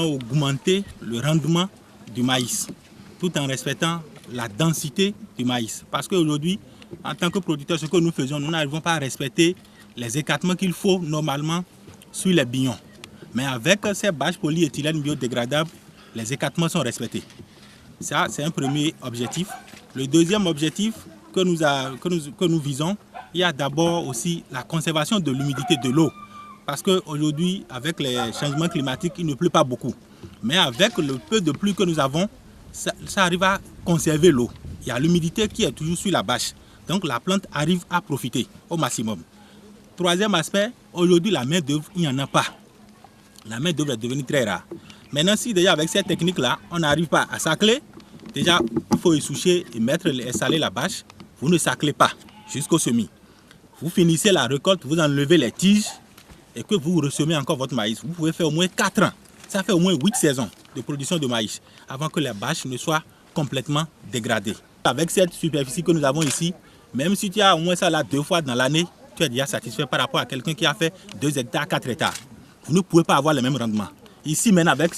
augmenter le rendement du maïs, tout en respectant la densité du maïs. Parce qu'aujourd'hui, en tant que producteur, ce que nous faisons, nous n'arrivons pas à respecter les écartements qu'il faut normalement sur les bignons. Mais avec ces bâches polyéthylène biodégradables, les écartements sont respectés. Ça, c'est un premier objectif. Le deuxième objectif que nous visons, il y a d'abord aussi la conservation de l'humidité de l'eau. Parce qu'aujourd'hui, avec les changements climatiques, il ne pleut pas beaucoup. Mais avec le peu de pluie que nous avons, ça arrive à conserver l'eau. Il y a l'humidité qui est toujours sur la bâche. Donc la plante arrive à profiter au maximum. Troisième aspect, aujourd'hui la main d'œuvre, il n'y en a pas. La main d'œuvre est devenue très rare. Maintenant, si déjà avec cette technique-là, on n'arrive pas à sacler, déjà il faut essoucher et saler la bâche. Vous ne saclez pas jusqu'au semis. Vous finissez la récolte, vous enlevez les tiges et que vous ressemez encore votre maïs. Vous pouvez faire au moins 4 ans. Ça fait au moins 8 saisons de production de maïs avant que les bâches ne soient complètement dégradées. Avec cette superficie que nous avons ici, même si tu as au moins ça là 2 fois dans l'année, tu es déjà satisfait par rapport à quelqu'un qui a fait 2 hectares, 4 hectares. Vous ne pouvez pas avoir le même rendement. Ici, maintenant, avec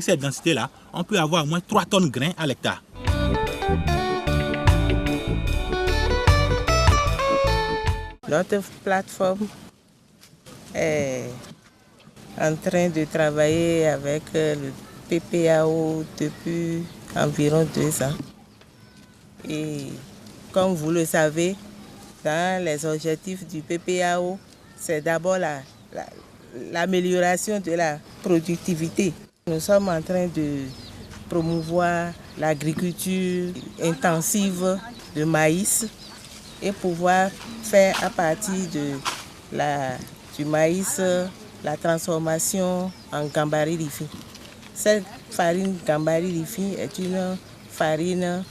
cette densité-là, on peut avoir au moins 3 tonnes de grains à l'hectare. Notre plateforme est en train de travailler avec le PPAO depuis environ 2 ans. Et comme vous le savez, dans les objectifs du PPAO, c'est d'abord l'amélioration de la productivité. Nous sommes en train de promouvoir l'agriculture intensive de maïs et pouvoir faire à partir du maïs la transformation en gambari rifi. Cette farine gambari rifi est une farine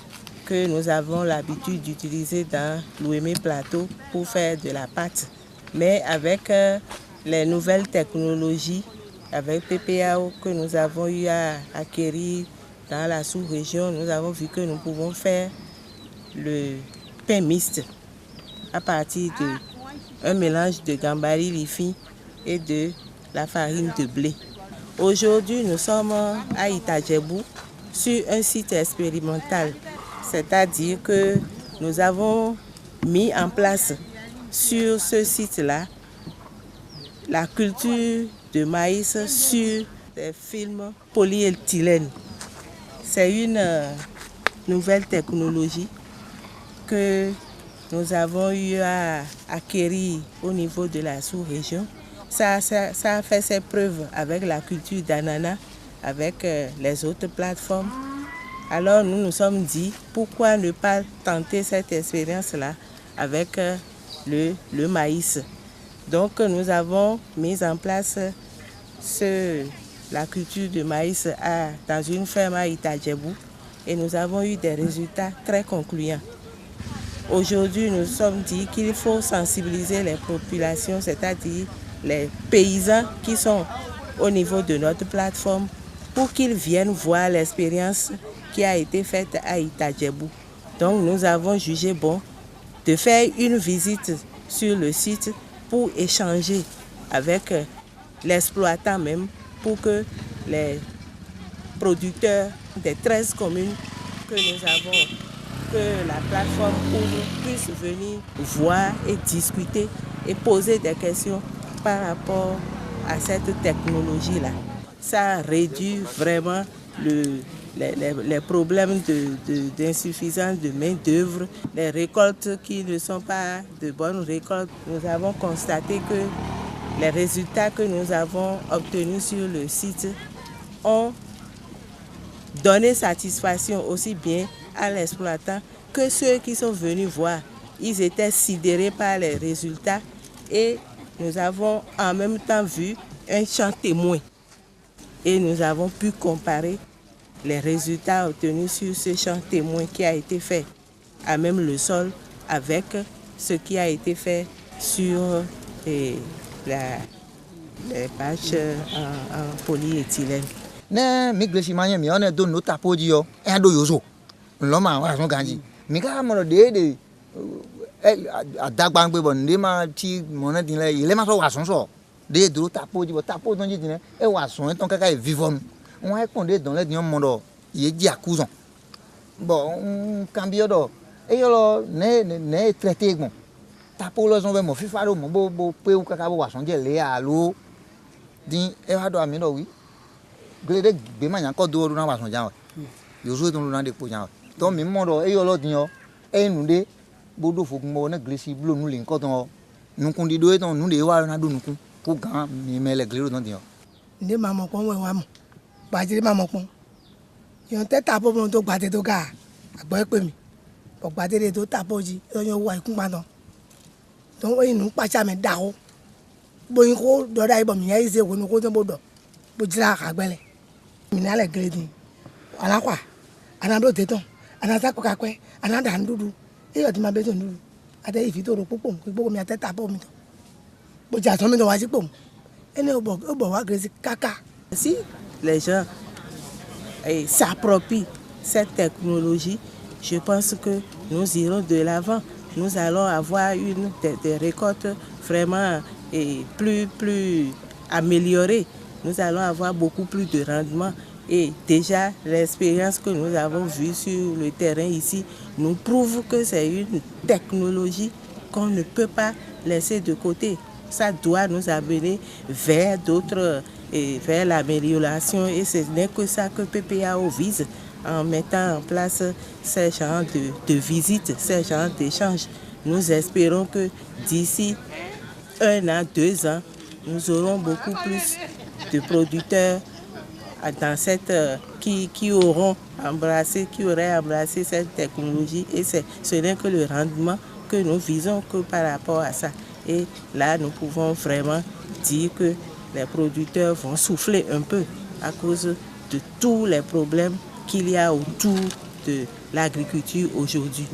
que nous avons l'habitude d'utiliser dans l'Ouémé Plateau pour faire de la pâte. Mais avec les nouvelles technologies, avec PPAO que nous avons eu à acquérir dans la sous-région, nous avons vu que nous pouvons faire le pain mixte à partir d'un mélange de gambari rifi et de la farine de blé. Aujourd'hui, nous sommes à Itajebou sur un site expérimental. C'est-à-dire que nous avons mis en place sur ce site-là la culture de maïs sur des films polyéthylène. C'est une nouvelle technologie que nous avons eu à acquérir au niveau de la sous-région. Ça a fait ses preuves avec la culture d'ananas, avec les autres plateformes. Alors nous nous sommes dit, pourquoi ne pas tenter cette expérience-là avec le maïs. Donc nous avons mis en place la culture de maïs dans une ferme à Itajebou et nous avons eu des résultats très concluants. Aujourd'hui, nous nous sommes dit qu'il faut sensibiliser les populations, c'est-à-dire les paysans qui sont au niveau de notre plateforme, pour qu'ils viennent voir l'expérience qui a été faite à Itajebou. Donc nous avons jugé bon de faire une visite sur le site pour échanger avec l'exploitant même, pour que les producteurs des 13 communes que nous avons, que la plateforme ouvre, puissent venir voir et discuter et poser des questions par rapport à cette technologie-là. Ça réduit vraiment les problèmes d'insuffisance de main-d'œuvre, les récoltes qui ne sont pas de bonnes récoltes. Nous avons constaté que les résultats que nous avons obtenus sur le site ont donné satisfaction aussi bien à l'exploitant que ceux qui sont venus voir. Ils étaient sidérés par les résultats et nous avons en même temps vu un champ témoin. Et nous avons pu comparer les résultats obtenus sur ce champ témoin qui a été fait à même le sol avec ce qui a été fait sur les bâches en polyéthylène. Ne miglesimanyen mi one do no tapoji yo e do yozo lo ma wa so ganji mi ka mo de adagbangbe bo nde ma ti mo na din le ile ma so wa so de do tapoji bo tapo don ji din e wa so ton kaka e vivon on a condé dans les dions monde il est dit à cousin bon on cambie d'or et alors ne traité bon ta pour les gens mon fifaro mon bo pe ou kaka bo wason je le alo din e ha do ami do wi glede be ma nyan ko do na wason jan yo so don na de po jan donc mi mo do e yo lo din yo e nu de bodo fogun mo na glesi blo nu le nko ton nu kun di do e ton nu de wa na do nu kun ko gan mi me le glero don din yo nde ma mo pon we wa mo ba je ma mo pon yo te ta bo mo to gba te to ga agbo pe mi o gba te to ta bo ji yo wa ikun pa don donc we nu pa cha me da o bo yin ko do da ibo mi ya ise wo nu ko to bo do bo jira ka gbele mi na le grade ala kwa ana do te ton ana ta ko ka pe ana da ndudu e yo ti ma be to ndudu ade ifi to ro popo gbogbo mi ateta bo mi to bo ja so mi do wa si po ene o bo wa grade kaka. Si les gens s'approprient cette technologie, je pense que nous irons de l'avant. Nous allons avoir des récoltes vraiment plus améliorées. Nous allons avoir beaucoup plus de rendement. Et déjà, l'expérience que nous avons vue sur le terrain ici nous prouve que c'est une technologie qu'on ne peut pas laisser de côté. Ça doit nous amener vers d'autres, vers l'amélioration. Et ce n'est que ça que PPAO vise en mettant en place ces genres de visites, ces genres d'échanges. Nous espérons que d'ici 1 an, 2 ans, nous aurons beaucoup plus de producteurs dans cette, qui auraient embrassé cette technologie. Et ce n'est que le rendement que nous visons que par rapport à ça. Et là, nous pouvons vraiment dire que les producteurs vont souffler un peu à cause de tous les problèmes qu'il y a autour de l'agriculture aujourd'hui.